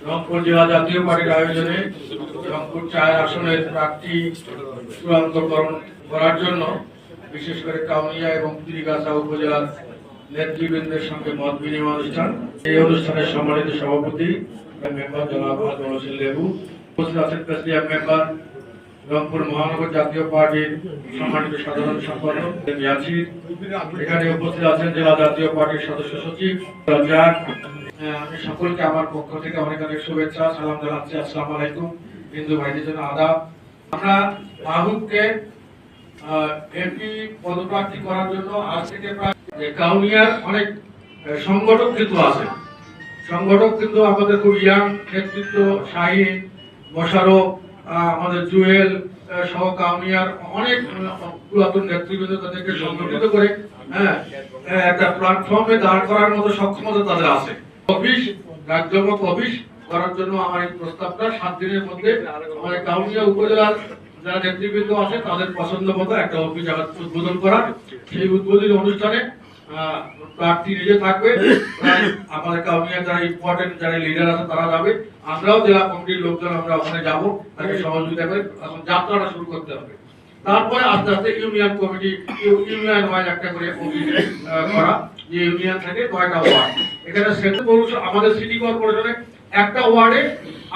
রংপুর জেলা জাতীয় পার্টির আয়োজনে রংপুর 4 আসনের প্রার্থী চূড়ান্তকরণ করার জন্য বিশেষ করে কাউনিয়া এবং পীরগাছা উপজেলার নেতৃবৃন্দের সঙ্গে মত বিনিময় অনুষ্ঠান। এই অনুষ্ঠানের সম্মানিত সভাপতি মেম্বার জনাব মনসির লেবু, উপস্থিত আছেন প্রেসিডিয়াম মেম্বার, রংপুর মহানগর জাতীয় পার্টির সম্মানিত সাধারণ সম্পাদক ইয়াসির, এখানে উপস্থিত আছেন জেলা জাতীয় পার্টির সদস্য সচিব রাজ্জাক। আমি সকলকে আমার পক্ষ থেকে অনেক অনেক শুভেচ্ছা সালাম জানাচ্ছি। আসসালামু আলাইকুম। হিন্দু ভাইদের জন্য আদাব। আমরা মাহবুবকে এমপি পদপ্রার্থী করার জন্য আজ থেকে প্রায় কাউনিয়ার অনেক সংগঠক কিন্তু আছে। সংগঠক কিন্তু আমাদের খুব ইয়াং নেতৃত্ব, শাহিন, মোশারফ, আমাদের জুয়েল সহ কাউনিয়ার অনেক পুরাতন নেতৃবৃন্দ তাদেরকে সংগঠিত করে একটা প্ল্যাটফর্মে দাঁড় করার মতো সক্ষমতা তাদের আছে। অফিস রাজ্যমত অফিস করার জন্য আমার এই প্রস্তাবটা 7 দিনের মধ্যে আমাদের কাউনিয়া উপজেলার যারা নেতৃবৃন্দ আছে তাদের পছন্দ মতো একটা অফিস উদ্বোধন করা। সেই উদ্বোধনী অনুষ্ঠানে প্রার্থী নিজে থাকবে, আমাদের কাউনিয়া যারা ইম্পর্টেন্ট যারা লিডার আছে তারা যাবে, আমরাও জেলা কমিটির লোকজন আমরা ওখানে যাব, তাকে সহযোগিতা করে এখন যাত্রাটা শুরু করতে হবে। তারপরে আস্তে আস্তে ইউনিয়ন কমিটি ইউনিয়ন ওয়াইজ একটা করে অফিস করা, যে ইউনিয়ন থেকে 9টা ওয়ার্ড। এখানে আমাদের সিটি কর্পোরেশনে একটা ওয়ার্ডে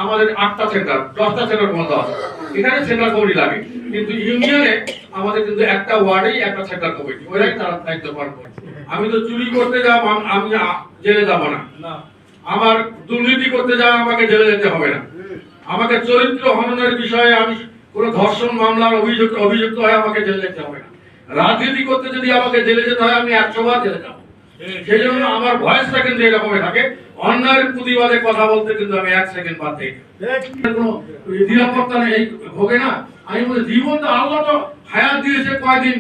আমাদের 8টা সেন্টার 10টা সেন্টার মতো আছে, এখানে সেন্টার কমিটি লাগে, কিন্তু ইউনিয়নে আমাদের কিন্তু একটা ওয়ার্ডেই একটা সেন্টার কমিটি, ওরাই তারা দায়িত্ব পালন করে। আমি তো চুরি করতে যাব আমি জেলে যাব না, আমার দুর্নীতি করতে যাওয়া আমাকে জেলে যেতে হবে না, আমাকে চরিত্র হননের বিষয়ে আমি কোন ধর্ষণ মামলার অভিযুক্ত হয় আমাকে জেলে যেতে হবে না, রাজনীতি করতে যদি আমাকে জেলে যেতে হয় আমি 100 বার জেলে যাব। সেই জন্য আমার ভয়েসটা কিন্তু এরকম থাকে, অন্যায়ের প্রতিবাদে কথা বলতে কিন্তু আমি 1 সেকেন্ড বাদ দিই কোনো নিরাপত্তা নেই ভোগে না। আমি বলি জীবন তো আল্লাহ তো হায়াত দিয়েছে কয়দিন,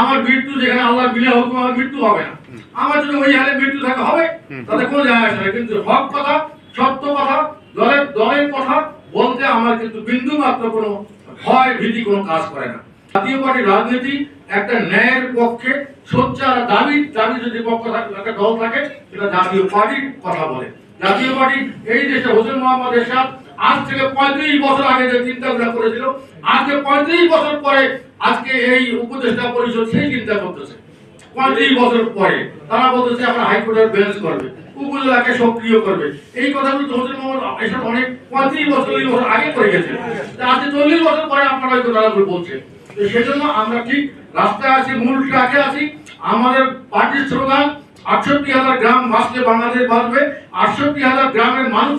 আমার মৃত্যু যেখানে আল্লাহর বিনা হুকুম আমার মৃত্যু হবে না, আমার যদি ওই হালে মৃত্যু থাকে হবে, তাতে কোনো যায় আসে না। কিন্তু হক কথা, সত্য কথা, দলের কথা বলতে আমার কিন্তু বিন্দু মাত্র কোনো ভয় ভীতি কোনো কাজ করে না। জাতীয় পার্টির রাজনীতি একটা ন্যায়ের পক্ষে সোচ্চার দাবি যদি পক্ষ থাকে, একটা দল থাকে, সেটা জাতীয় পার্টির কথা বলে। জাতীয় পার্টি এই দেশে হোসেন মোহাম্মদ এরশাদ আজ থেকে 35 বছর আগে যে চিন্তা ভাবনা করেছিল, আজকে 35 বছর পরে আজকে এই উপদেষ্টা পরিষদ সেই চিন্তা করতেছে। 35 বছর পরে তারা বলতেছে আমরা হাইকোর্টের বেঞ্চ করবে, উপজেলাকে সক্রিয় করবে। এই কথাগুলো হোসেন মোহাম্মদ এরশাদ অনেক 35 বছর আগে করে গেছে, আজকে 40 বছর পরে আপনারা ওই কথাগুলো বলছেন। সেজন্য আমরা ঠিক রাস্তায় আছি, মূল ট্র্যাকে আছি। আমাদের পার্টির স্লোগান 68,000 গ্রাম বাঁচলে বাংলাদেশ বাঁচবে, 68,000 গ্রামের মানুষ